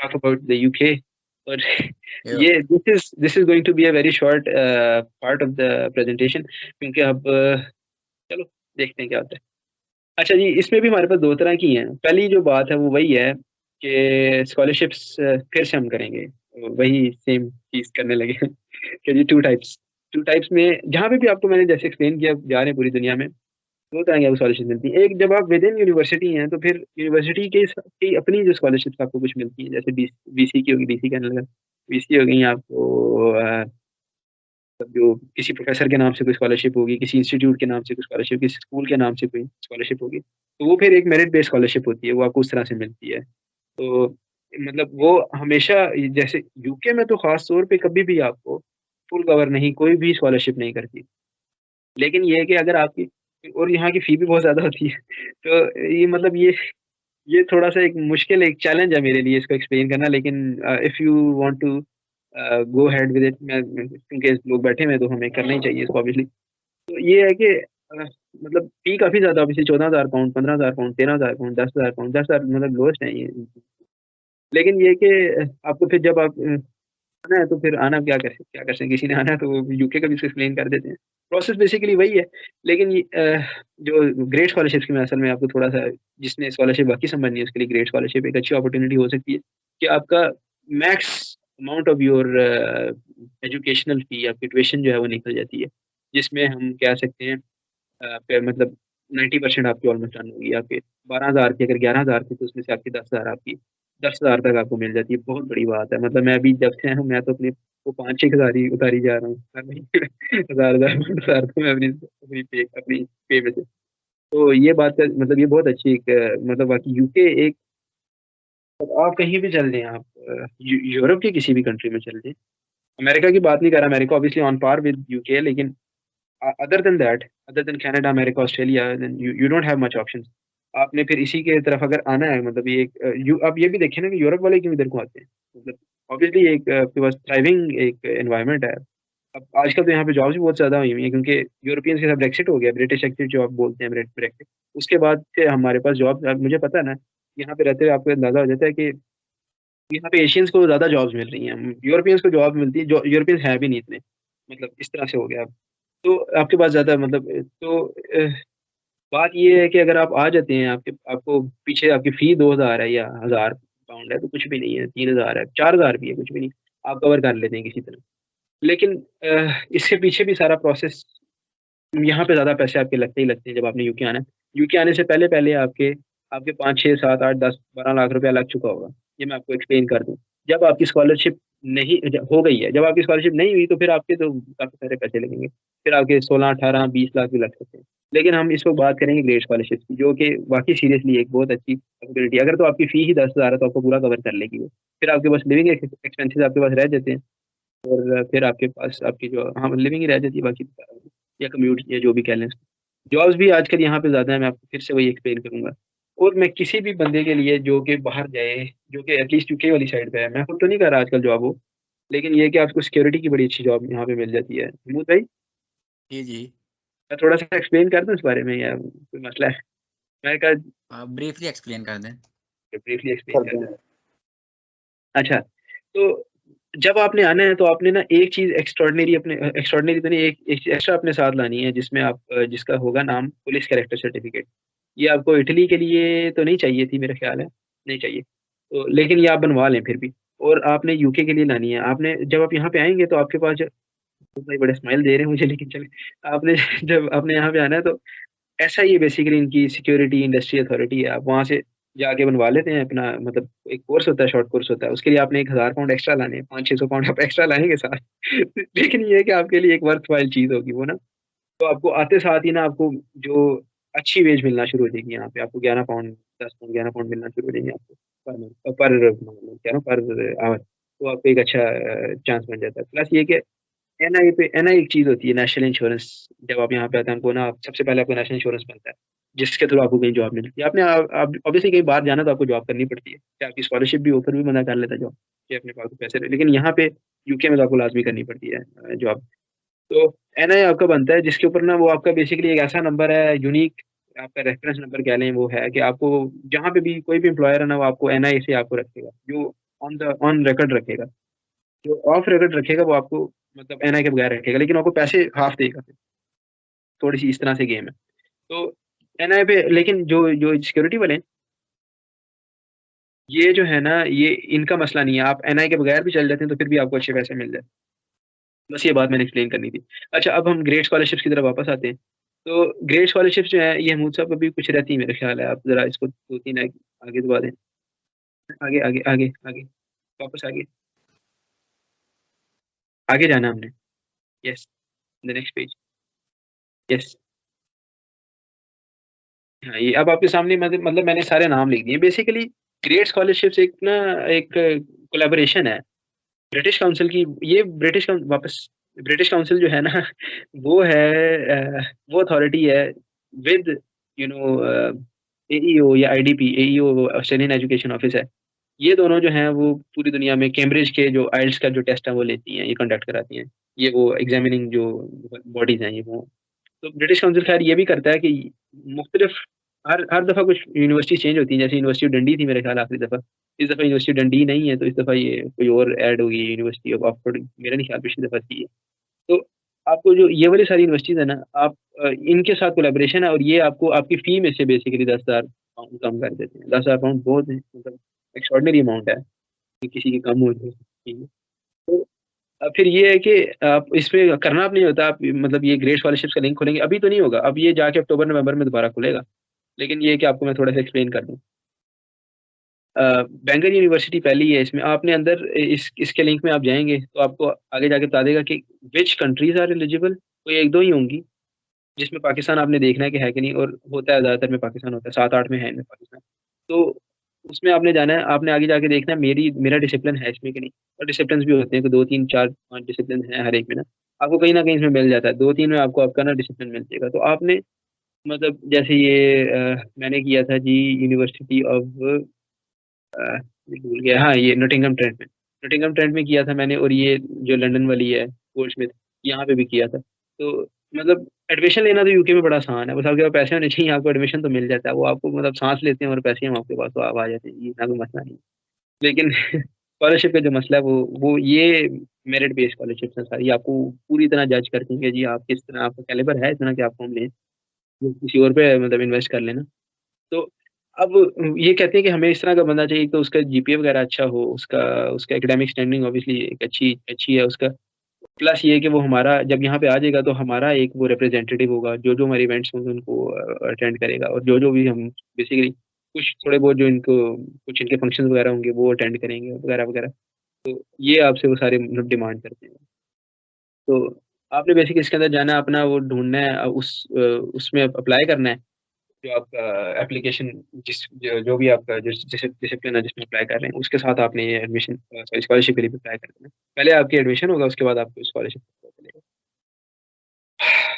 talk about the UK. और Yeah. ये this is going to be a very short part of the presentation, क्योंकि अब चलो देखते हैं क्या होता है। अच्छा जी, इसमें भी हमारे पास दो तरह की हैं। पहली जो बात है वो वही है कि स्कॉलरशिप्स फिर से हम करेंगे, वही सेम चीज़ करने लगे हैं कि जी टू टाइप्स में जहाँ पे भी आपको मैंने जैसे एक्सप्लेन किया जा रहे हैं पूरी दुनिया में, दो तरह की आपको स्कॉलरशिप मिलती है। एक, जब आप विद इन यूनिवर्सिटी हैं तो फिर यूनिवर्सिटी की अपनी जो स्कॉलरशिप आपको कुछ मिलती है, जैसे बीसी की होगी, बीसी कहने लगा, बीसी हो गई आपको जो किसी प्रोफेसर के नाम से कोई स्कॉलरशिप होगी, किसी इंस्टीट्यूट के नाम से कोई स्कॉलरशिप, किसी स्कूल के नाम से कोई स्कॉलरशिप होगी, तो वो फिर एक मेरिट बेस्ड स्कॉलरशिप होती है, वो आपको उस तरह से मिलती है। तो मतलब वो हमेशा, जैसे यूके में तो खास तौर पे कभी भी आपको फुल कवर नहीं, कोई भी स्कॉलरशिप नहीं करती। लेकिन ये है कि अगर आपकी, और यहाँ की फी भी बहुत ज्यादा होती है, तो ये मतलब ये थोड़ा सा एक मुश्किल, एक चैलेंज है मेरे लिए इसको एक्सप्लेन करना। लेकिन if you want to go ahead with it, क्योंकि लोग बैठे हुए हैं तो हमें करना ही चाहिए इसको ऑब्वियसली। तो ये है कि मतलब फी काफी ज्यादा, obviously 14,000 pound, 15,000 pound, 13,000 pound, 10,000 pound, 10,000 मतलब लोएस्ट है ये। लेकिन ये कि आपको फिर जब आप आना है तो फिर आना, क्या कर सकते हैं, किसी ने आना है तो यूके का भी एक्सप्लेन कर देते हैं। प्रोसेस बेसिकली वही है। लेकिन जो ग्रेट स्कॉलरशिप की मैं असल में आपको थोड़ा सा, जिसने स्कॉलरशिप बाकी समझनी है उसके लिए ग्रेट स्कॉलरशिप एक अच्छी अपॉर्चुनिटी हो सकती है कि आपका max amount of your educational fee, आपकी ट्यूशन जो है वो निकल जाती है, जिसमें हम कह सकते हैं मतलब 90% आपकी ऑलमोस्ट डन होगी। आपके 12,000 की, अगर 11,000 की, तो उसमें से आपकी 10,000 आपकी 10,000 तक आपको मिल जाती है। बहुत बड़ी बात है। मतलब मैं अभी जब से हूँ, मैं तो अपने वो 5-6 हज़ार ही उतारी जा रहा हूँ हर महीने हजार हजार 5,000 तो मैं अपनी पे में से। तो ये बात मतलब ये बहुत अच्छी एक मतलब बाकी यूके एक, अब आप कहीं भी चल दें, आप यूरोप के किसी भी कंट्री में चल दें, अमेरिका की बात नहीं कर रहा, America obviously on par with UK, लेकिन other than that, other than Canada, America, Australia, then you don't have much options. आपने फिर इसी के तरफ अगर आना है, मतलब ये एक आप ये भी देखें ना कि यूरोप वाले क्यों इधर को आते हैं। मतलब ऑब्वियसली एक आपके पास थ्राइविंग एक एनवायरनमेंट है। अब आजकल तो यहाँ पे जॉब्स भी बहुत ज्यादा हुई हुई है, क्योंकि यूरोपियंस के साथ ब्रेक्सिट हो गया, ब्रिटिश एक्सिट जो आप बोलते हैं, ब्रेक्सिट। उसके बाद से हमारे पास जॉब, मुझे पता है ना, यहाँ पे रहते हुए आपको अंदाजा हो जाता है कि यहाँ पे एशियंस को ज्यादा जॉब्स मिल रही हैं, यूरोपियंस को जॉब मिलती है, जो यूरोपियंस है भी नहीं इतने। मतलब इस तरह से हो गया। तो आपके पास ज्यादा मतलब, तो बात ये है कि अगर आप आ जाते हैं, आपको पीछे आपकी फी 2,000 है या 1,000 पाउंड है, तो कुछ भी नहीं है, 3,000 है, 4,000 भी है, कुछ भी नहीं, आप कवर कर लेते हैं किसी तरह। लेकिन इसके पीछे भी सारा प्रोसेस, यहाँ पे ज्यादा पैसे आपके लगते ही लगते हैं जब आपने यूके आना है। यूके आने से पहले पहले आपके आपके 5, 6, 7, 8, 10, 12 लाख रुपया लग चुका होगा। ये मैं आपको एक्सप्लेन कर दूं। जब आपकी स्कॉलरशिप नहीं हो गई है, जब आपकी स्कॉलरशिप नहीं हुई, तो फिर आपके तो काफी सारे पैसे लगेंगे, फिर आपके 16, 18, 20 लाख भी लग सकते हैं। लेकिन हम इस वक्त बात करेंगे ग्रेड स्कॉलरशिप की, जो कि बाकी सीरियसली एक बहुत अच्छी अपॉर्चुनिटी। अगर तो आपकी फी ही 10,000 है तो आपको पूरा कवर कर लेगी वो। फिर आपके पास लिविंग एक्सपेंसेस आपके पास रह जाते हैं, और फिर आपके पास आपकी जो, हाँ, लिविंग ही रह जाती है बाकी, या कम्यूट या जो भी कह लें। जॉब्स भी आजकल यहाँ पे ज्यादा है, मैं आपको फिर से वही एक्सप्लेन करूंगा। और मैं किसी भी बंदे के लिए जो कि बाहर जाए, जो कि एटलीस्ट यूके वाली साइड पे है, मैं खुद तो नहीं कर रहा आजकल जॉब हो, लेकिन ये है कि आपको सिक्योरिटी की बड़ी अच्छी जॉब यहाँ पे मिल जाती है। महमूद भाई, जी जी। मैं थोड़ा सा एक्सप्लेन कर दूं इस बारे में, या कोई मसला है? मैं कहा ब्रीफली एक्सप्लेन कर दें। ब्रीफली एक्सप्लेन कर दूं। अच्छा, तो जब आपने आना है तो आपने ना एक चीज एक्स्ट्रॉर्डनरी, अपने एक्स्ट्रॉर्डनरी तो नहीं, एक चीज एक्स्ट्रा अपने साथ लानी है, जिसमें आप जिसका होगा नाम पुलिस कैरेक्टर सर्टिफिकेट। ये आपको इटली के लिए तो नहीं चाहिए थी, मेरा ख्याल है नहीं चाहिए, तो लेकिन ये आप बनवा लें फिर भी। और आपने यूके के लिए लानी है। आपने जब आप यहाँ पे आएंगे तो आपके पास तो भाई बड़े स्माइल दे रहे हैं मुझे, लेकिन चले, आपने जब आपने यहाँ पे आना है तो ऐसा ही बेसिकली इनकी सिक्योरिटी इंडस्ट्री अथॉरिटी है, आप वहाँ से जाके बनवा लेते हैं अपना। मतलब एक कोर्स होता है, शॉर्ट कोर्स होता है, उसके लिए आपने 1,000 पाउंड एक्स्ट्रा लाने हैं, 500-600 पाउंड आप एक्स्ट्रा लाएंगे साथ लेकिन ये है कि आपके लिए एक वर्थ वाइल चीज होगी वो ना। तो आपको आते साथ ही ना आपको जो अच्छी वेज मिलना शुरू हो जाएगी यहाँ पे, आपको 11 पाउंड, 10 पाउंड, 11 पाउंड मिलना शुरू हो जाएंगे आपको पर पर आवर। तो आपको एक अच्छा चांस बन जाता है। प्लस ये कि एनआई पे, एनआई एक चीज होती है, नेशनल इंश्योरेंस। जब आप यहाँ पे आते हैं हमको ना, सबसे पहले आपको नेशनल इंश्योरेंस बनता है, जिसके थ्रू आपको कहीं जॉब मिलती है। आपने ऑब्वियसली कहीं बाहर जाना तो आपको जॉब करनी पड़ती है, चाहे आपकी स्कॉलरशिप भी हो, फिर भी मना कर लेता जॉब कि अपने पास पैसे रहे। लेकिन यहाँ पे यूके में तो आपको लाजमी करनी पड़ती है जॉब। तो एनआई आपका बनता है, जिसके ऊपर ना वो आपका बेसिकली एक ऐसा नंबर है, यूनिक, आपका रेफरेंस नंबर कह लें, वो है कि आपको जहाँ पे भी कोई भी एम्प्लॉयर है ना, वो आपको एनआई से आपको रखेगा। जो ऑन रिकॉर्ड रखेगा। जो ऑफ रिकॉर्ड रखेगा वो आपको मतलब एनआई के बगैर रखेगा, लेकिन आपको पैसे हाफ देगा। थोड़ी सी इस तरह से गेम है। तो एनआई पे, लेकिन जो जो सिक्योरिटी वाले हैं, ये जो है ना, ये इनका मसला नहीं है। आप एनआई के बगैर भी चल जाते हैं तो फिर भी आपको अच्छे पैसे मिल जाते हैं। बस ये बात मैंने एक्सप्लेन करनी थी। अच्छा, अब हम ग्रेड स्कॉलरशिप्स की तरफ वापस आते हैं। तो ग्रेड स्कॉलरशिप्स जो है, ये महमूद साहब अभी कुछ रहती है मेरा ख्याल है। आप जरा इसको दो तीन आगे दबा दें। आगे आगे आगे आगे, वापस आगे, आगे जाना हमने। Yes, the next page. Yes, हाँ, ये अब आपके सामने मतलब मैंने सारे नाम लिख दिए बेसिकली। ग्रेड स्कॉलरशिप्स एक ना, एक कोलैबोरेशन है ब्रिटिश काउंसिल की। ये वापस ब्रिटिश काउंसिल जो है ना, वो है वो अथॉरिटी है विद यू नो एईओ या IDP. AEO Australian education office है। ये दोनों जो हैं वो पूरी दुनिया में कैम्ब्रिज के जो आइल्स का जो टेस्ट है वो लेती हैं, ये कंडक्ट कराती हैं। ये वो एग्जामिनिंग जो बॉडीज हैं ये वो। तो ब्रिटिश काउंसिल खैर ये भी करता है कि मुख्तलिफ, हर हर दफ़ा कुछ यूनिवर्सिटी चेंज होती है। जैसे यूनिवर्सिटी ऑफ डंडी थी मेरे ख्याल आखिरी दफ़ा। इस दफ़ा यूनिवर्सिटी डंडी नहीं है, तो इस दफ़ा ये कोई और ऐड होगी, यूनिवर्सिटी ऑफ ऑक्सफोर्ड मेरा नहीं ख्याल पिछली दफ़ा थी। तो आपको जो ये वाली सारी यूनिवर्सिटीज है ना, आप इनके साथ कोलेब्रेशन है, और ये आपको आपकी फी में से बेसिकली 10,000 पाउंड कम कर देते हैं। 10,000 पाउंड बहुत है, मतलब एक्स्ट्रॉर्डनरी अमाउंट है कि किसी की कम हो जाए। तो फिर ये है कि आप इसमें करना आप नहीं होता। आप मतलब ये ग्रेड स्कॉलरशिप का लिंक खोलेंगे, अभी तो नहीं होगा, अब ये जाके अक्टूबर नवंबर में दोबारा खुलेगा। लेकिन ये है कि आपको मैं थोड़ा सा एक्सप्लेन कर दूं। बैंगर यूनिवर्सिटी पहली है इसमें। आपने अंदर इसके लिंक में आप जाएंगे तो आपको आगे जाके बता देगा कि विच कंट्रीज आर एलिजिबल। कोई एक दो ही होंगी जिसमें पाकिस्तान आपने देखना है कि है कि नहीं, और होता है ज़्यादातर में पाकिस्तान होता है, 7-8 में है इनमें पाकिस्तान। तो उसमें आपने जाना है, आपने आगे जाके देखना है मेरा डिसिप्लिन है इसमें कि नहीं। और डिसिप्लिन भी होते हैं कि 2 3 4 5 डिसिप्लिन है हर एक में ना। आपको कहीं ना कहीं इसमें मिल जाता है, 2 3 में आपको आपका ना डिसिप्लिन मिल जाएगा। तो आपने मतलब जैसे ये मैंने किया था जी यूनिवर्सिटी ऑफ, भूल गया, हाँ, ये नोटिंगम ट्रेंट में। नोटिंगम ट्रेंट में किया था मैंने, और ये जो लंदन वाली है गोल्डस्मिथ, यहाँ पे भी किया था। तो मतलब एडमिशन लेना तो यूके में बड़ा आसान है, बस आपके पास पैसे होने चाहिए, आपको एडमिशन तो मिल जाता है। वो आपको मतलब सांस लेते हैं और पैसे हम आपके पास तो आप आ जाते हैं, ये ना कोई मसला नहीं। लेकिन स्कॉलरशिप का जो मसला है वो ये मेरिट बेस्ड स्कॉलरशिप है सारी। आपको पूरी तरह जज करती हैं कि जी आप किस तरह, आपका कैलिबर है इतना कि आपको हम लें, वो किसी और पे मतलब इन्वेस्ट कर लेना। तो अब ये कहते हैं कि हमें इस तरह का बंदा चाहिए, तो उसका जीपीए वगैरह अच्छा हो, उसका उसका एकेडमिक स्टैंडिंग ऑब्वियसली एक अच्छी अच्छी है उसका। प्लस ये है कि वो हमारा जब यहाँ पे आ जाएगा तो हमारा एक वो रिप्रेजेंटेटिव होगा, जो जो हमारे इवेंट्स होंगे उनको अटेंड करेगा, और जो जो भी हम बेसिकली कुछ थोड़े बहुत जो इनको कुछ इनके फंक्शन वगैरह होंगे वो अटेंड करेंगे वगैरह वगैरह। तो ये आपसे वो सारे मतलब डिमांड करते हैं। तो आपने बेसिकली इसके अंदर जाना है, अपना वो ढूंढना है, उसमें अप्लाई करना है। जो आपका एप्लीकेशन, जो भी आपका जिस डिसिप्लिन है जिसमें अप्लाई कर रहे हैं, उसके साथ आपने ये एडमिशन सॉरी स्कॉलरशिप के लिए अप्लाई कर देना। पहले आपकी एडमिशन होगा, उसके बाद आपको स्कॉलरशिप मिलेगा।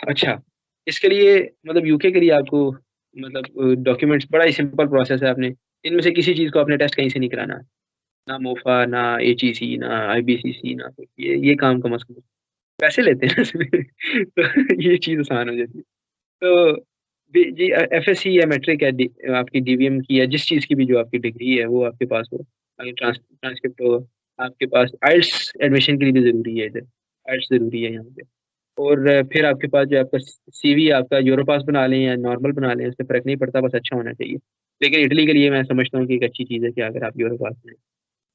अच्छा, इसके लिए मतलब यूके के लिए आपको मतलब डॉक्यूमेंट्स बड़ा ही सिंपल प्रोसेस है। आपने इनमें से किसी चीज़ को आपने टेस्ट कहीं से नहीं कराना, ना मोफा, ना एचईसी, ना आईबीसीसी, ना कुछ। ये काम कम अज कम पैसे लेते हैं ना इसमें। तो ये चीज़ आसान हो जाती है। तो जी, एफएससी या मैट्रिक है, आपकी डीवीएम की है, जिस चीज़ की भी जो आपकी डिग्री है वो आपके पास हो, आगे ट्रांसक्रिप्ट हो आपके पास। आइल्स एडमिशन के लिए भी ज़रूरी है इधर, आइल्स ज़रूरी है यहाँ पे। और फिर आपके पास जो आपका सीवी आपका यूरोपास बना लें या नॉर्मल बना लें, उससे फ़र्क नहीं पड़ता, बस अच्छा होना चाहिए। लेकिन इटली के लिए मैं समझता हूँ कि एक अच्छी चीज़ है कि अगर आप यूरोपास में,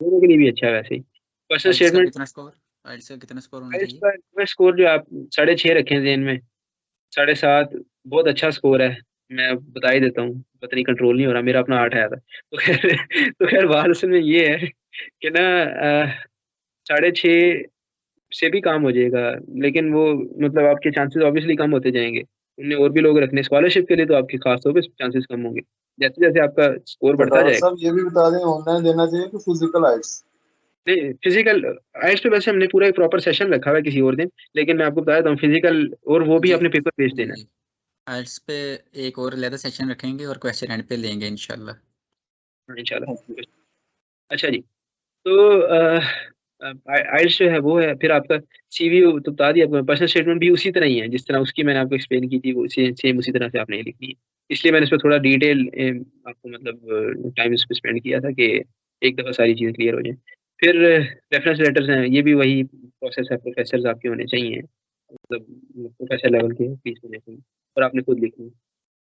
दोनों के लिए भी अच्छा है वैसे ही। पर्सनल आइल्स का स्टेटमेंट, कितना स्कोर आइल्स का कितना स्कोर होना आइल्स चाहिए? का स्कोर जो आप 6.5 रखें ज़हन में। 7.5 बहुत अच्छा स्कोर है। मैं बता ही देता हूँ, पता नहीं कंट्रोल नहीं हो रहा, मेरा अपना 8 आया था। तो खैर बात असल में ये है कि ना 6.5 से भी काम हो जाएगा, लेकिन वो मतलब आपके चांसेस ऑब्वियसली कम होते जाएंगे। उनने और भी लोग रखने स्कॉलरशिप के लिए, तो आपके खास तौर पे चांसेस कम होंगे जैसे जैसे आपका स्कोर बढ़ता सरदार जाएगा। साहब ये भी बता दें, ऑनलाइन देना चाहिए कि फिजिकल आइट्स? नहीं, फिजिकल आइल्स पे वैसे हमने पूरा एक प्रॉपर सेशन रखा हुआ है किसी और दिन, लेकिन मैं आपको बता देता हूँ फिजिकल, और वो भी जी अपने पेपर भेज जी देना जी आइल्स पे एक और लेदर सेशन रखेंगे और क्वेश्चन एंड पे लेंगे इंशाल्लाह। है ओके। इंशाल्लाह। अच्छा जी, तो आइल्स जो है वो है, फिर आपका सीवी तो बता दिया आपको। पर्सनल स्टेटमेंट भी उसी तरह ही है जिस तरह उसकी मैंने आपको एक्सप्लेन की थी, वो सेम उसी तरह से आपने ये लिखनी है। इसलिए मैंने इस पर थोड़ा डिटेल आपको मतलब टाइम इस पर स्पेंड किया था कि एक दफ़ा सारी चीज़ें क्लियर हो जाए। फिर रेफरेंस लेटर्स हैं, ये भी वही प्रोसेस है, प्रोफेसर्स आपके होने चाहिए, मतलब प्रोफेसर लेवल के फीस होने चाहिए और आपने खुद लिखनी है।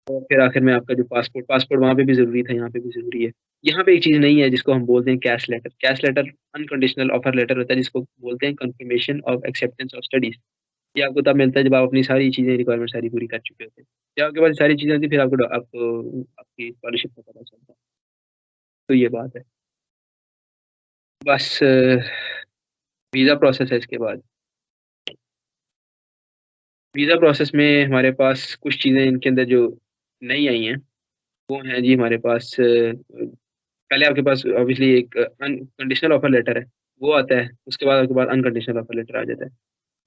और फिर आखिर में आपका जो पासपोर्ट वहाँ पे भी ज़रूरी था, यहाँ पे भी ज़रूरी है। यहाँ पे एक चीज़ नहीं है जिसको हम बोलते हैं cash letter. Cash letter unconditional offer letter होता है जिसको बोलते हैं confirmation of acceptance of studies. ये आपको तब मिलता है जब आप अपनी सारी चीज़ें रिक्वायरमेंट सारी पूरी कर चुके होते हैं। जब आपके पास सारी चीज़ें होती हैं फिर आपको आपकी स्कॉलरशिप का पता चलता है। तो ये बात है। बस वीज़ा प्रोसेस है इसके बाद। वीज़ा प्रोसेस में हमारे पास कुछ चीज़ें इनके अंदर जो नई आई हैं, वो हैं जी हमारे पास पहले आपके पास ऑब्वियसली एक अनकंडीशनल ऑफर लेटर है, वो आता है, उसके बाद आपके पास अनकंडीशनल ऑफर लेटर आ जाता है।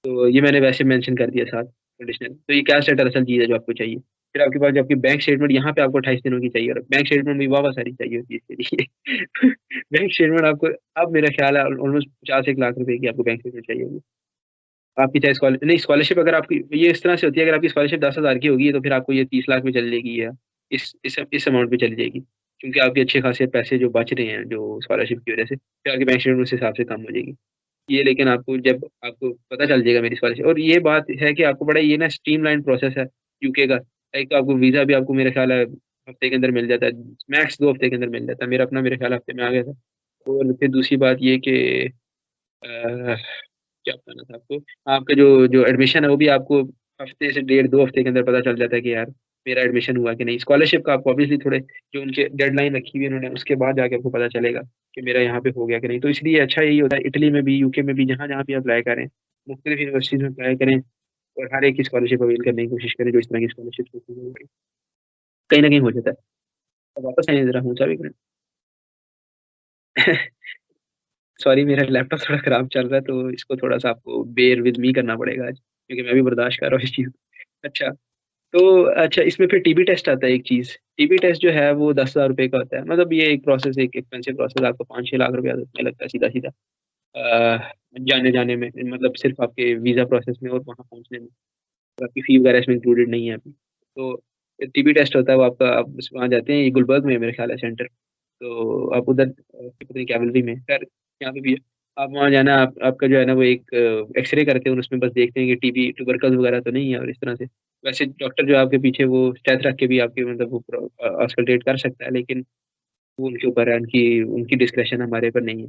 तो ये मैंने वैसे मेंशन कर दिया साथ कंडीशनल। तो ये कैश लेटर असल चीज़ है जो आपको चाहिए। फिर आपके पास जो आपकी बैंक स्टेटमेंट यहाँ पे आपको 28 दिनों की चाहिए और बैंक स्टेटमेंट भी वाह-वाह सारी चाहिए होती है इसके लिए। बैंक स्टेटमेंट आपको अब मेरा ख्याल है ऑलमोस्ट 50-1 लाख रुपए की आपको बैंक स्टेटमेंट चाहिए होगी। आपकी चाहे स्कॉलरशिप अगर आपकी ये इस तरह से होती है, अगर आपकी स्कॉलरशिप 10,000 की होगी तो फिर आपको ये 30 लाख में चली जाएगी या इस अमाउंट पे चली जाएगी। क्योंकि आपके अच्छे खासे पैसे जो बच रहे हैं जो स्कॉलरशिप की वज़ह से, फिर आपकी बैंक स्टेटमेंट उस हिसाब से कम हो जाएगी। ये लेकिन आपको जब आपको पता चल जाएगा मेरी स्कॉलरशिप और ये बात है कि आपको बड़ा ये ना स्ट्रीमलाइन प्रोसेस है यूके का। एक तो आपको वीज़ा भी आपको मेरा ख्याल है हफ्ते के अंदर मिल जाता है, मैक्स 2 हफ्ते के अंदर मिल जाता है। मेरा अपना मेरे ख्याल हफ्ते में आ गया था। और फिर दूसरी बात ये कि क्या बताना था आपको, आपका जो जो एडमिशन है वो भी आपको हफ्ते से डेढ़ 2 हफ्ते के अंदर पता चल जाता है कि यार मेरा एडमिशन हुआ कि नहीं। स्कॉलरशिप का आपको ऑब्वियसली थोड़े जो उनके डेडलाइन रखी हुई है उन्होंने उसके बाद जाके आपको पता चलेगा कि मेरा यहाँ पे हो गया कि नहीं। तो इसलिए अच्छा यही होता है इटली में भी, यूके में भी, जहाँ-जहाँ भी अप्लाई करें, मुख्तलिफ यूनिवर्सिटीज़ में अप्लाई करें और हर एक की स्कॉलरशिप अवेल करने की कोशिश करें जो इस तरह की स्कॉलरशिप होती है। कहीं न कहीं हो जाता है। अब वापस आइए ज़रा ऊँचा भी करें। सॉरी मेरा लैपटॉप थोड़ा खराब चल रहा है तो इसको थोड़ा-सा आपको बेयर विद मी करना पड़ेगा आज, क्योंकि मैं भी बर्दाश्त कर रहा हूँ इस चीज़ को। अच्छा, तो अच्छा इसमें फिर टीबी टेस्ट आता है एक चीज़। टीबी टेस्ट जो है वो ₹10,000 का होता है। मतलब ये एक प्रोसेस एक एक्सपेंसिव प्रोसेस आपको 5-6 लाख रुपया उसमें लगता है सीधा-सीधा। जाने-जाने में मतलब सिर्फ़ आपके वीज़ा प्रोसेस में और वहाँ पहुँचने में। और आपकी फ़ी वगैरह इसमें इंक्लूडेड नहीं है अभी। तो टीबी टेस्ट होता है वो आपका आप बस वहाँ जाते हैं, ये गुलबर्ग में है मेरे ख़्याल है सेंटर। तो आप उधर पता नहीं कैवेलरी में खैर यहाँ पे भी है। आप वहाँ जाना आपका जो है ना वो एक एक्स-रे करते हैं और उसमें बस देखते हैं कि टीबी ट्यूबरकल्स वगैरह तो नहीं है और इस तरह से। वैसे डॉक्टर जो है आपके पीछे वो स्टेथ रख के भी आपके मतलब वो ऑस्कल्टेट कर सकता है लेकिन वो उनके ऊपर है, उनकी उनकी डिस्क्रेशन हमारे ऊपर नहीं है।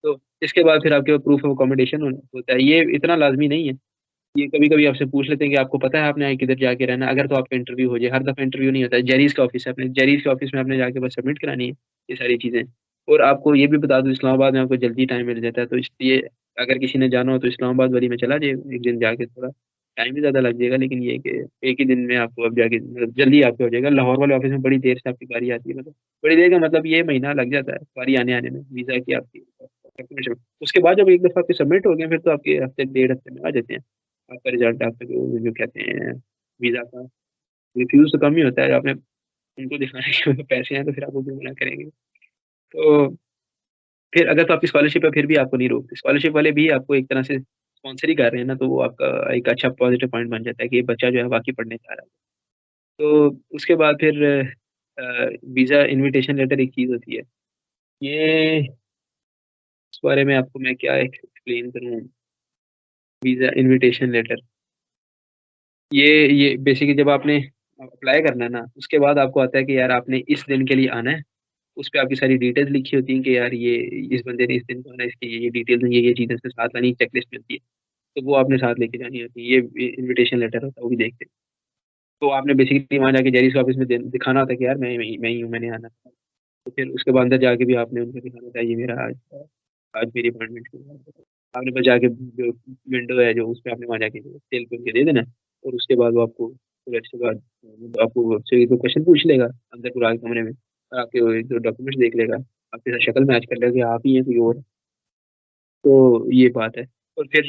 तो इसके बाद फिर आपके पास प्रूफ ऑफ अकोमोडेशन होता है। ये इतना लाज़मी नहीं है। ये कभी-कभी आपसे पूछ लेते हैं कि आपको पता है आपने आगे किधर जाके रहना है? अगर तो आपका इंटरव्यू हो जाए, हर दफ़ा इंटरव्यू नहीं होता है। जेरीज़ का ऑफ़िस है, अपने जेरीज़ के ऑफ़िस में आपने जाके बस सबमिट करानी है, ये सारी चीज़ें। और आपको ये भी बता दूँ इस्लामाबाद में आपको जल्दी टाइम मिल जाता है, तो इसलिए अगर किसी ने जाना हो तो इस्लामाबाद वाली में चला जाए, एक दिन जाके थोड़ा टाइम भी ज़्यादा लग जाएगा लेकिन ये है कि एक ही दिन में आपको अब जाके मतलब जल्दी आपका हो जाएगा। लाहौर वाले ऑफ़िस में बड़ी देर से आपकी बारी आती है मतलब बड़ी देर का मतलब ये महीना लग जाता है, बारी आने-आने में, वीज़ा की आपकी एप्लीकेशन। उसके बाद जब एक दफ़ा आपके सबमिट हो गए फिर तो आपके हफ़्ते डेढ़ हफ़्ते में आ जाते हैं। आपका रिज़ल्ट आपका जो जो कहते हैं वीज़ा का रिफ्यूज़ तो कम ही होता है, आपने उनको दिखाना है कि मेरे पास पैसे हैं तो फिर आपको क्यों मना करेंगे। तो फिर अगर तो आपकी स्कॉलरशिप है फिर भी आपको नहीं रोकते, स्कॉलरशिप वाले भी आपको एक तरह से स्पॉन्सर ही कर रहे हैं ना, तो वो आपका एक अच्छा पॉज़िटिव पॉइंट बन जाता है कि ये बच्चा जो है वाक़ई पढ़ने चाह रहा है। तो उसके बाद फिर वीज़ा इन्विटेशन लेटर एक चीज़ होती है, ये इस बारे में आपको मैं क्या एक्सप्लेन करूँ, वीज़ा इन्विटेशन लेटर। ये बेसिकली जब आपने अप्लाई करना है ना, उसके बाद आपको आता है कि यार आपने इस दिन के लिए आना है। उसपे आपकी सारी डिटेल्स लिखी होती हैं कि यार ये इस बंदे ने इस दिन को आना है, इसकी ये डिटेल्स हैं, ये चीज़ें इसके साथ लानी, चेकलिस्ट मिलती है। तो वो आपने साथ लेके जानी होती है। ये इन्विटेशन लेटर होता है, वो भी देखते हैं। तो आपने बेसिकली वहाँ जाके जेरीज़ के ऑफ़िस में दिखाना होता है कि यार मैं ही हूँ, मैंने आना है। तो फिर उसके बाद अंदर जाके भी आपने उनको दिखाना होता है, ये मेरा आज मेरी अपॉइंटमेंट है। आपने बस जाके जो विंडो है जो उसपे आपने वहाँ जाके सेल पे उनके दे देना है और उसके बाद वो आपको फिर उसके बाद आपको आपसे 1-2 क्वेश्चन पूछ लेगा अंदर पूरा कमरे में और आपके वो 1-2 डॉक्यूमेंट्स देख लेगा। आपके साथ शक्ल मैच कर लेगा कि आप ही हैं कोई और है। तो ये बात है और फिर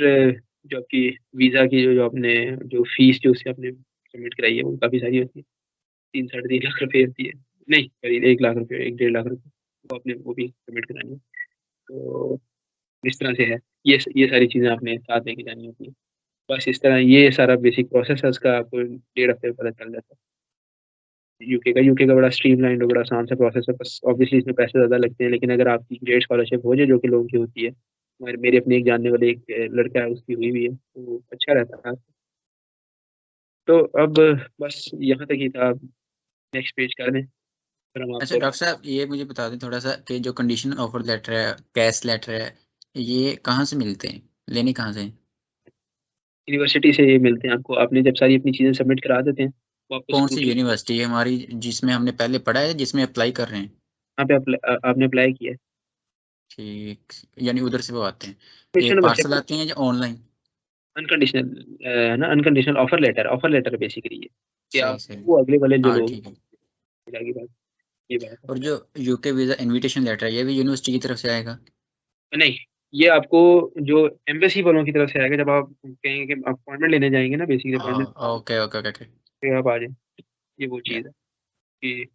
जो आपकी वीज़ा की जो जो आपने जो फ़ीस जो उससे आपने सबमिट कराई है वो काफ़ी सारी होती है। 3 साढ़े 3 लाख रुपए होती है। नहीं करीब 1 लाख रुपए 1 डेढ़ लाख रुपए वो आपने वो भी सबमिट करानी है। तो इस तरह से है। ये सारी चीज़ें आपने साथ लेके जानी होती हैं। बस इस तरह ये सारा बेसिक प्रोसेस है उसका आपको डेढ़ हफ्ते में पता चल जाता है। यूके का बड़ा स्ट्रीमलाइंड और बड़ा आसान सा प्रोसेस है, बस ऑब्वियसली इसमें पैसे ज़्यादा लगते हैं, लेकिन अगर आपकी ग्रेड स्कॉलरशिप हो जाए जो कि लोगों की होती है, मेरे अपने एक जानने वाले एक लड़का है उसकी हुई भी है, तो अच्छा रहता है। तो अब बस यहाँ तक ही था, नेक्स्ट पेज कर दें फिर हम अच्छा आपको। डॉक्टर साहब, ये मुझे बता दें थोड़ा सा कि जो कंडीशन ऑफर लेटर है, कैश लेटर है, ये कहाँ से मिलते हैं, लेने कहाँ से हैं? यूनिवर्सिटी से ये मिलते हैं आपको, आपने जब सारी अपनी चीज़ें सबमिट करा देते हैं वो आपको कौन सी स्कूटी यूनिवर्सिटी है हमारी जिसमें हमने पहले पढ़ा है, जिसमें अप्लाई कर रहे हैं? यहाँ पे आपने अप्लाई किया है। ठीक, यानी उधर से वो आते हैं, ये क्वेश्चन नंबर पार्सल आते हैं या ऑनलाइन? अनकंडीशनल ना, अनकंडीशनल ऑफर लेटर बेसिकली ये कि सही सही, आपको अगले वाले जो हाँ लोग ठीक है। की बात, ये बात है। और जो यूके वीज़ा इनविटेशन लेटर है, ये भी यूनिवर्सिटी की तरफ से आएगा? नहीं, ये आपको जो एम्बेसी वालों की तरफ से आएगा, जब आप कहेंगे कि अपॉइंटमेंट लेने जाएंगे ना, basically appointment okay okay okay okay. पे आप आ जाए, ये वो चीज़ है कि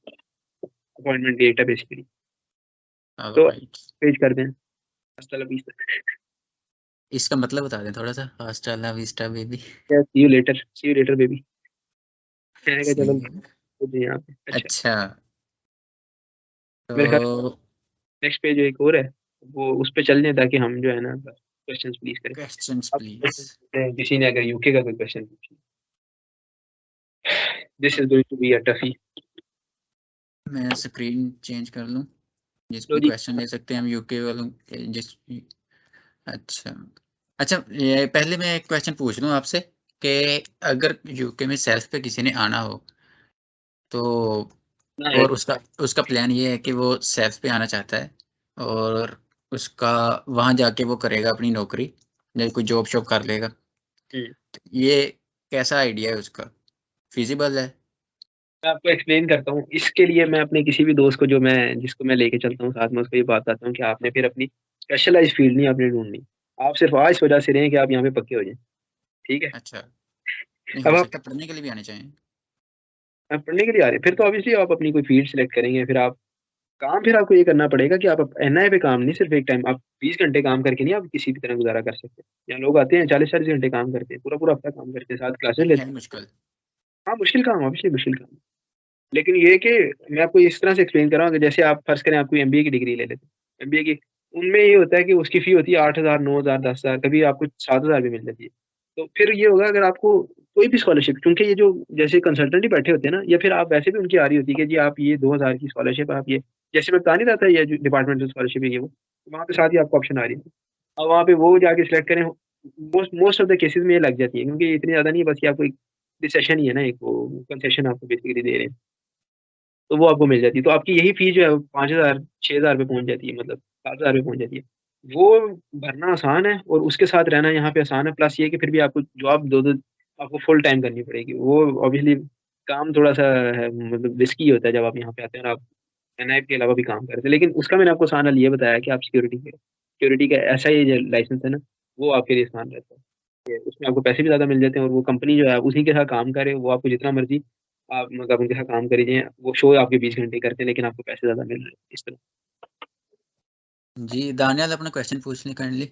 अपॉइंटमेंट डेट है बेसिकली। तो ऑलराइट, पेज कर दें हस्ता लबीस तक, इसका मतलब बता दें थोड़ा सा, फास्ट वाला vista baby. See you later baby, मैंने कहा चलो सही है। खुद ही यहाँ पे। अच्छा, अच्छा, मेरे ख्याल तो नेक्स्ट पेज एक और है, वो उस पे चल जाए ताकि हम जो है ना क्वेश्चंस प्लीज करें। क्वेश्चंस अब प्लीज। किसी ने अगर यूके का कोई क्वेश्चन पूछा, this is going to be a toughie. मैं स्क्रीन चेंज कर लूं, जिस लो पे जी, क्वेश्चन ले सकते हैं हम यूके वालों जिस। अच्छा अच्छा, ये पहले मैं एक क्वेश्चन पूछ लूं आपसे कि अगर यूके में सेल्फ पे किसी ने आना हो तो, ना है और उसका उसका प्लान ये है कि वो सेल्फ पे आना चाहता है और उसका वहाँ जाके वो करेगा अपनी नौकरी, जैसे कोई जॉब शॉप कर लेगा, तो ये कैसा आइडिया है उसका, फिजिबल है? मैं आपको एक्सप्लेन करता हूँ इसके लिए। मैं अपने किसी भी दोस्त को जो मैं जिसको मैं लेके चलता हूँ साथ में, उसको ये बात बताता हूँ कि आपने फिर अपनी स्पेशलाइज फील्ड नहीं आपने ढूंढनी, आप सिर्फ आज वजह से रहें कि आप यहाँ पे पक्के हो जाएं, ठीक है। अच्छा, नहीं अब हो आप सकता पढ़ने के लिए भी आने चाहिए। पढ़ने के लिए आ रहे हैं, फिर तो ऑब्वियसली आप अपनी कोई फील्ड सेलेक्ट करेंगे, फिर आप काम, फिर आपको ये करना पड़ेगा कि आप एनआई पे काम नहीं, सिर्फ एक टाइम आप 20 घंटे काम करके नहीं आप किसी भी तरह गुजारा कर सकते। यहाँ लोग आते हैं 40-40 घंटे काम करते हैं, पूरा पूरा हफ्ता काम करते हैं, साथ क्लासेस नहीं लेते है हैं। मुश्किल। हाँ मुश्किल काम, ऑब्वियसली मुश्किल काम है। लेकिन ये कि मैं आपको इस तरह से एक्सप्लेन कर रहा हूँ कि जैसे आप फर्ज करें आप कोई एमबीए की डिग्री ले लेते हैं, एमबीए की, उनमें ये होता है कि उसकी फी होती है 8,000, 9,000, 10,000, कभी आपको 7,000 भी मिल जाती है। तो फिर ये होगा अगर आपको कोई भी स्कॉलरशिप, क्योंकि ये जो जैसे कंसल्टेंट ही बैठे होते हैं ना, या फिर आप वैसे भी उनकी आ रही होती है कि जी आप ये 2,000 की स्कॉलरशिप आप ये, जैसे मैं बता नहीं रहा था ये डिपार्टमेंटल स्कॉलरशिप है ये वो, वहाँ पे साथ ही आपको ऑप्शन आ रही है। अब वहाँ पे वो जाके सिलेक्ट करें, most most of the cases में ये लग जाती है, क्योंकि ये इतनी ज्यादा नहीं है, बस ये आपको एक डिसेशन ही है ना, एक वो कंसेशन आपको बेसिकली दे रहे हैं, तो वो आपको मिल जाती है। तो आपकी यही फीस जो है 5,000 6,000 पे पहुंच जाती है, मतलब 7,000 पे पहुंच जाती है। वो भरना आसान है और उसके साथ रहना यहाँ पे आसान है, प्लस ये कि फिर भी आपको जॉब दो दो आपको फुल टाइम करनी पड़ेगी, वो ऑब्वियसली काम थोड़ा सा है, मतलब रिस्की होता है जब आप यहाँ पे आते हैं और आप एनआईएफ के अलावा भी काम करते हैं। लेकिन उसका मैंने आपको आसान हल ये बताया कि आप सिक्योरिटी का ऐसा ये जो लाइसेंस है ना, वो आपके लिए आसान रहता है। उसमें आपको पैसे भी ज़्यादा मिल जाते हैं और वो कंपनी जो है उसी के साथ काम करे, वो आपको जितना मर्जी आप मतलब उनके साथ काम करिए, वो शो आपके 20 घंटे करते हैं, लेकिन आपको पैसे ज़्यादा मिल रहे हैं इस तरह। जी दानियाल, अपना क्वेश्चन पूछ लें काइंडली।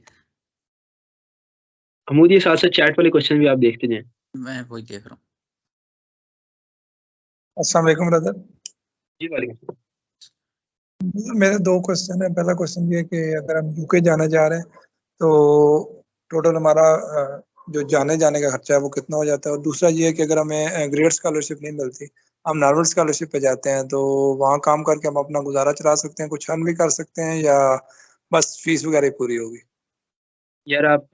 हमूद ये साथ साथ चैट वाले क्वेश्चन भी आप देखते जाएं। मैं वही देख रहा हूँ। अस्सलाम वालेकुम ब्रदर। जी वालेकुम। मेरे दो क्वेश्चन है। पहला क्वेश्चन ये है कि अगर हम यूके जाना चाह रहे हैं तो टोटल हमारा जो जाने जाने का खर्चा है वो कितना हो जाता है, और दूसरा ये है कि अगर हमें ग्रेड स्कॉलरशिप नहीं मिलती, हम नॉर्मल स्कॉलरशिप पे जाते हैं, तो वहाँ काम करके हम अपना गुजारा चला सकते हैं, कुछ अर्न भी कर सकते हैं, या बस फीस वगैरह ही पूरी होगी? यार आप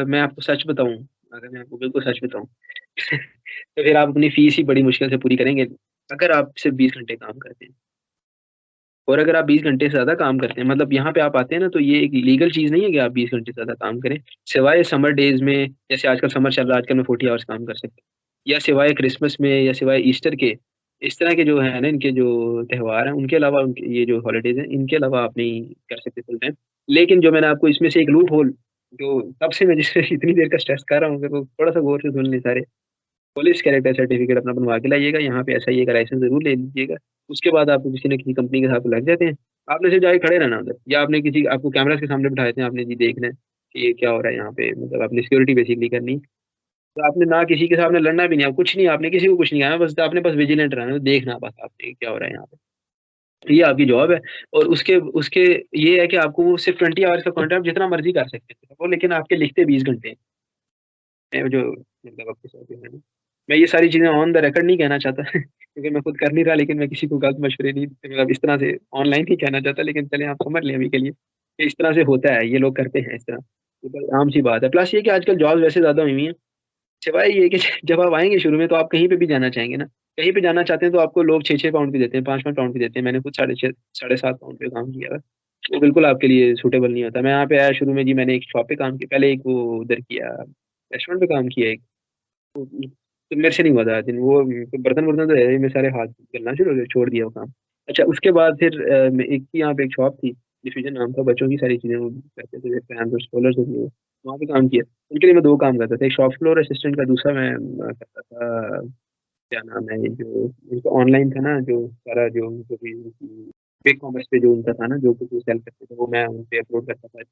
मैं आपको सच बताऊं, अगर मैं आपको बिल्कुल सच बताऊं तो फिर आप अपनी फीस ही बड़ी मुश्किल से पूरी करेंगे अगर आप सिर्फ 20 घंटे काम करते हैं। और अगर आप 20 घंटे से ज्यादा काम करते हैं, मतलब यहाँ पे आप आते हैं ना, तो ये एक लीगल चीज नहीं है कि आप 20 घंटे से ज्यादा काम करें, सिवाय समर डेज में, जैसे आजकल समर चल रहा है, आजकल में 40 आवर्स काम कर सकते हैं, या सिवाय क्रिसमस में, या सिवाय ईस्टर के, इस तरह के जो है ना इनके जो त्योहार हैं उनके अलावा, उनके ये जो हॉलीडेज हैं इनके अलावा आप नहीं कर सकते फुल टाइम। लेकिन जो मैंने आपको इसमें से एक लूप होल, जो तब से मैं जिससे इतनी देर का स्ट्रेस कर रहा हूँ, अगर वो थोड़ा सा गौर से सुन ले सारे, पुलिस कैरेक्टर सर्टिफिकेट अपना बनवा के लाइएगा, यहाँ पे एसआईए का लाइसेंस जरूर ले लीजिएगा। उसके बाद आपको किसी न किसी कंपनी के साथ लग जाते हैं, आपने सिर्फ जाके खड़े रहना उधर, या आपने किसी आपको कैमरास के सामने बिठाए थे, आपने जी देखना है कि ये क्या हो रहा है यहाँ पे, मतलब आपने सिक्योरिटी बेसिकली करनी। तो आपने ना किसी के सामने लड़ना भी नहीं, आप कुछ नहीं, आपने किसी को कुछ नहीं कहना, बस आपने बस विजिलेंट रहना, देखना बस आपने क्या हो रहा है यहाँ पे। ये आपकी जॉब है। और उसके उसके ये है कि आपको वो सिर्फ 20 आवर्स का कॉन्ट्रैक्ट जितना मर्जी कर सकते हैं वो, लेकिन आपके लिखते 20 घंटे हैं जो मतलब आपके साथ है ना। मैं ये सारी चीज़ें ऑन द रिकॉर्ड नहीं कहना चाहता क्योंकि मैं खुद कर नहीं रहा, लेकिन मैं किसी को गलत मशवरे नहीं, मतलब इस तरह से ऑनलाइन नहीं कहना चाहता, लेकिन चलें आप समझ लें अभी के लिए कि इस तरह से होता है, ये लोग करते हैं इस तरह। ये बड़ी आम सी बात है। प्लस ये कि आजकल जॉब वैसे ज़्यादा हुई हुई हैं, सिवाय ये कि जब आप आएँगे शुरू में तो आप कहीं पे भी जाना चाहेंगे ना, कहीं पे जाना चाहते हैं तो आपको लोग 6-6 पाउंड भी देते हैं, 5-5 पाउंड भी देते हैं। मैंने खुद 6.5 7.5 पाउंड पे काम किया है। वो बिल्कुल आपके लिए सूटेबल नहीं होता। मैं यहाँ पे आया शुरू में जी, मैंने एक शॉप पे काम किया, पहले एक वो उधर किया, रेस्टोरेंट पे काम किया एक। तो मेरे से नहीं हुआ था दिन वो, बर्तन-वर्तन तो है ही, मेरे सारे हाथ जलना शुरू हो गए, छोड़ दिया वो काम। अच्छा उसके बाद फिर मैं एक की यहाँ पे एक शॉप थी, डिफीजन नाम था, बच्चों की सारी चीज़ें वो करते थे, पेन्स और स्trollers होती है वो, वहाँ पे काम किया। उनके लिए मैं 2 काम करता था, एक शॉप फ्लोर असिस्टेंट का, दूसरा मैं करता था, क्या नाम है ये जो उनका ऑनलाइन था ना, जो सारा जो भी क्विक कॉमर्स पे जो उनका था ना, जो कुछ वो सेल करते थे, वो मैं उन पे अपलोड करता था।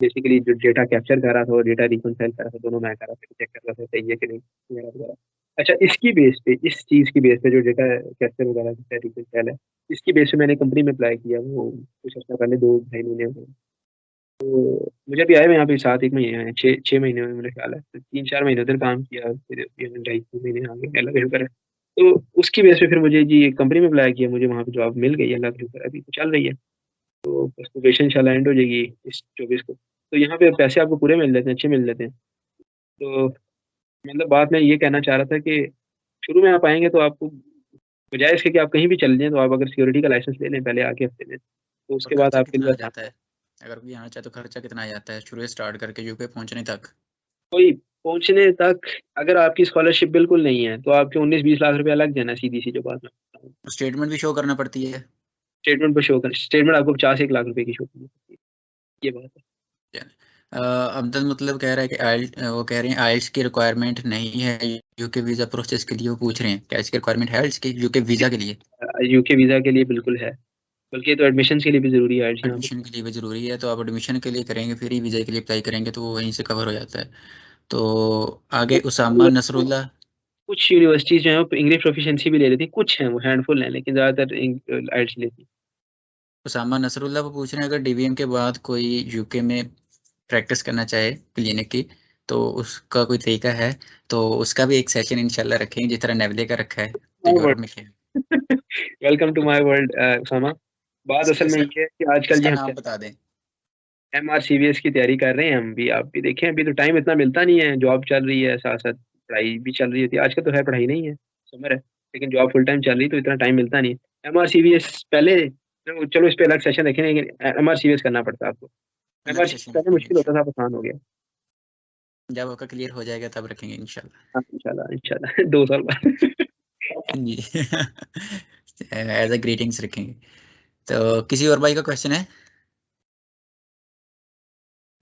बेसिकली जो डेटा कैप्चर कर रहा था और डेटा रिकंसाइल कर रहा था, दोनों मैं कर रहा था, चेक कर रहा था सही है कि नहीं वगैरह-वगैरह। अच्छा इसकी बेस पे, इस चीज़ की बेस पे जो डेटा कैप्चर वगैरह डेटा रिकंसाइल है, इसकी बेस पे मैंने कंपनी में अप्लाई किया, वो कुछ अर्सा पहले 2 ढाई महीने हो गए। तो मुझे अभी आए हुए यहाँ पे 7-1 महीने हुए हैं, 6 महीने हुए मेरे ख्याल है। तो 3-4 महीने उधर काम किया, फिर अभी ढाई 3 महीने आ गए, अल्लाह का शुक्र है। तो उसकी बेस पे फिर मुझे जी कंपनी में अप्लाई किया, मुझे वहाँ पे जॉब मिल गई, अल्लाह का शुक्र है, अभी तो चल रही है। तो बस प्रोबेशन इंशाल्लाह एंड हो जाएगी इस 24 को। तो यहाँ पे पैसे आपको पूरे मिल जाते हैं, अच्छे मिल जाते हैं। तो मतलब बात मैं ये कहना चाह रहा था कि शुरू में आप आएँगे तो आपको बजाए इसके कि आप कहीं भी चले जाएँ, तो आप अगर सिक्योरिटी का लाइसेंस ले लें पहले आके हफ्ते में, तो और उसके बाद खर्चा आपके कितना लिए आ आसान। जाता है? अगर कोई आना चाहे तो खर्चा कितना आ जाता है शुरू से स्टार्ट करके यूके पहुँचने तक? कोई पहुँचने तक अगर आपकी स्कॉलरशिप बिल्कुल नहीं है, तो आपके 19-20 लाख रुपया लग जाना, सीधी-सी जो बात मैं बताऊँ। स्टेटमेंट भी शो करना पड़ती है? स्टेटमेंट पे शो कर, स्टेटमेंट आपको 50-1 लाख रुपए की शो करनी पड़ती है, ये बात है। अब्दुल मतलब कह रहा है कि वो कह रहे हैं आइल्स की रिक्वायरमेंट नहीं है यूके वीज़ा प्रोसेस के लिए, वो पूछ रहे हैं क्या इसकी रिक्वायरमेंट है आइल्स की यूके वीज़ा के लिए? यूके वीज़ा के लिए बिल्कुल है, बल्कि ये तो एडमिशन्स के लिए भी ज़रूरी है आइल्स यहाँ पे। एडमिशन के लिए भी ज़रूरी है, तो आप एडमिशन के लिए करेंगे फिर ही वीज़ा के लिए अप्लाई करेंगे तो वो वहीं से कवर हो जाता है। तो आगे उसामा नसरुल्लाह, कुछ यूनिवर्सिटीज़ जो हैं वो इंग्लिश प्रोफिशिएंसी भी ले लेती हैं, कुछ हैं वो हैंडफुल हैं, लेकिन ज़्यादातर आइल्स लेती हैं। उसामा नसरुल्लाह वो पूछ रहे हैं अगर डीवीएम के बाद कोई यूके में प्रैक्टिस करना चाहे क्लिनिक की तो उसका कोई तरीका है? तो उसका भी एक सेशन इंशाल्लाह रखेंगे जिस तरह नेवले का रखा है तो माय यूरोप वर्ल्ड, में क्या है। Welcome to my world Usama. बात उसका असल में उसका ये है कि आजकल जी उसका हम नाम बता दें। एमआरसीवीएस की तैयारी कर रहे हैं हम भी, आप भी देखें, अभी तो टाइम इतना मिलता नहीं है, जॉब चल रही है, साथ-साथ पढ़ाई भी चल रही होती है। आजकल तो है पढ़ाई नहीं है, समर है, लेकिन जॉब फुल टाइम चल रही है, तो इतना टाइम मिलता नहीं है। एमआरसीवीएस पहले तो चलो इस पे अलग सेशन रखेंगे, लेकिन एमआरसीवीएस करना पड़ता है आपको। अलग एमआरसीवीएस सेशन पहले रखेंगे मुश्किल होता था, इंशाल्लाह, अब आसान हो गया। जब आपका क्लियर हो जाएगा तब रखेंगे इंशाल्लाह। हाँ, इंशाल्लाह इंशाल्लाह 2 साल बाद। जी एज अ ग्रीटिंग्स रखेंगे। तो किसी और भाई का क्वेश्चन है?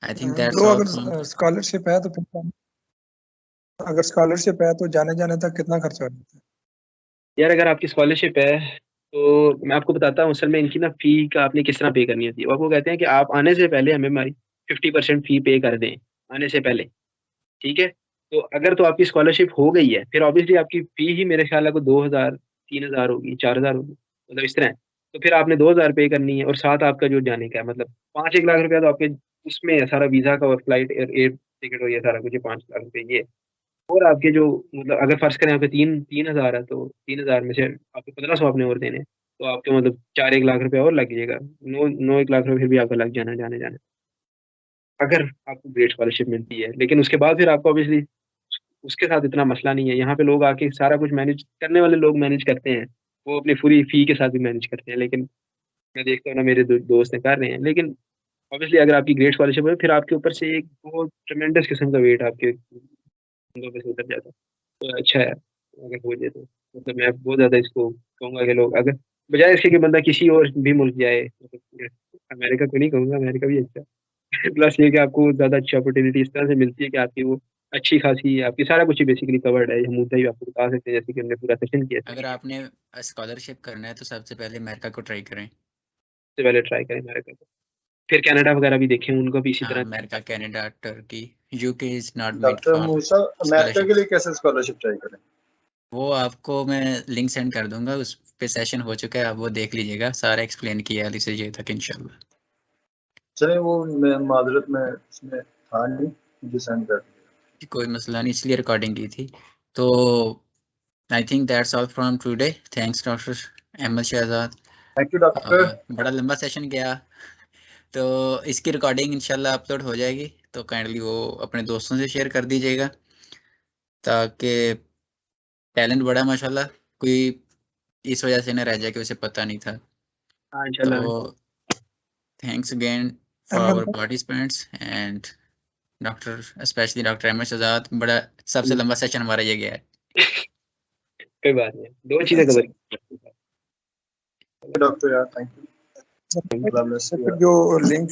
आई think that's bro all from. अगर स्कॉलरशिप है तो फिर, अगर स्कॉलरशिप है तो जाने जाने तक कितना खर्चा हो जाता है? यार अगर आपकी स्कॉलरशिप है, तो मैं आपको बताता हूँ असल में इनकी ना फ़ी का आपने किस तरह पे करनी होती है। वो आपको कहते हैं कि आप आने से पहले हमें हमारी 50% फ़ी पे कर दें, आने से पहले, ठीक है? तो अगर तो आपकी स्कॉलरशिप हो गई है, फिर ऑब्वियसली आपकी फ़ी ही मेरे ख़्याल है को 2000, 3000 होगी, 4000 होगी, मतलब इस तरह है। तो फिर आपने 2000 पे करनी है और साथ आपका जो जाने का है, मतलब 5-1 लाख रुपया तो आपके उसमें है, सारा वीज़ा का और फ्लाइट एयर टिकट और ये सारा कुछ, ये 5 लाख रुपए ये। और आपके जो मतलब अगर फ़र्ज़ करें आपके 3000 है, तो 3000 में से आपको 1500 आपने और देने हैं, तो आपके मतलब 4-1 लाख रुपया और लग जाएगा। 9-1 लाख रुपया फिर भी आपका लग जाना है जाने-जाने, अगर आपको ग्रेड स्कॉलरशिप मिलती है। लेकिन उसके बाद फिर आपको ऑब्वियसली उसके साथ इतना मसला नहीं है। यहाँ पे लोग आके सारा कुछ मैनेज करने वाले लोग मैनेज करते हैं। वो अपनी पूरी फ़ी के साथ भी मैनेज करते हैं। लेकिन मैं देखता हूँ ना, मेरे दोस्त हैं कर रहे हैं। लेकिन ऑब्वियसली अगर आपकी ग्रेड स्कॉलरशिप है, फिर आपके ऊपर से एक बहुत ट्रेमेंडस किस्म का वेट आपके कंधों पे से उतर जाता है। तो अच्छा है, अगर हो जाए तो। मतलब मैं बहुत ज़्यादा इसको कहूँगा कि लोग अगर बजाय इसके कि बंदा किसी और भी मुल्क जाए, मतलब अमेरिका तो नहीं कहूँगा, अमेरिका भी अच्छा है। प्लस ये कि आपको ज़्यादा अच्छी अपॉर्च्युनिटी इस तरह से मिलती है कि आपकी वो अच्छी खासी आपकी सारा कुछ ही बेसिकली कवर्ड है। हम मुद्दा ही आपको बता सकते हैं, जैसे कि हमने पूरा सेशन किया अगर था। आपने स्कॉलरशिप करना है तो सबसे पहले अमेरिका को ट्राई करें। सबसे पहले ट्राई करें अमेरिका को, फिर कनाडा वगैरह भी देखें, उनका भी इसी हाँ तरह। America, Canada, Turkey, UK is not made doctor for Musa America के लिए कैसे स्कॉलरशिप ट्राई करें? वो आपको मैं लिंक सेंड कर दूंगा, उस पे सेशन हो चुका है, आप वो देख लीजिएगा, सारा एक्सप्लेन किया अली से ये तक इंशाल्लाह। चलिए वो मैं माजरत में इसमें था नहीं, मुझे सेंड कर दीजिए। कोई मसला नहीं, इसलिए रिकॉर्डिंग की थी। तो I think that's all from today. Thanks doctor Ahmed Shahzad. Thank you doctor. बड़ा लंबा सेशन गया, तो इसकी रिकॉर्डिंग इंशाल्लाह अपलोड हो जाएगी, तो काइंडली वो अपने दोस्तों से शेयर कर दीजिएगा, ताकि टैलेंट बड़ा माशाल्लाह, कोई इस वजह से ना रह जाए कि उसे पता नहीं था। तो thanks again for our participants and doctor, specially doctor Ahmed Shahzad. बड़ा सबसे लंबा सेशन हमारा ये गया है। कोई बात नहीं, 2 चीजें कवर डॉक्टर यार थैंक यू। जो लिंक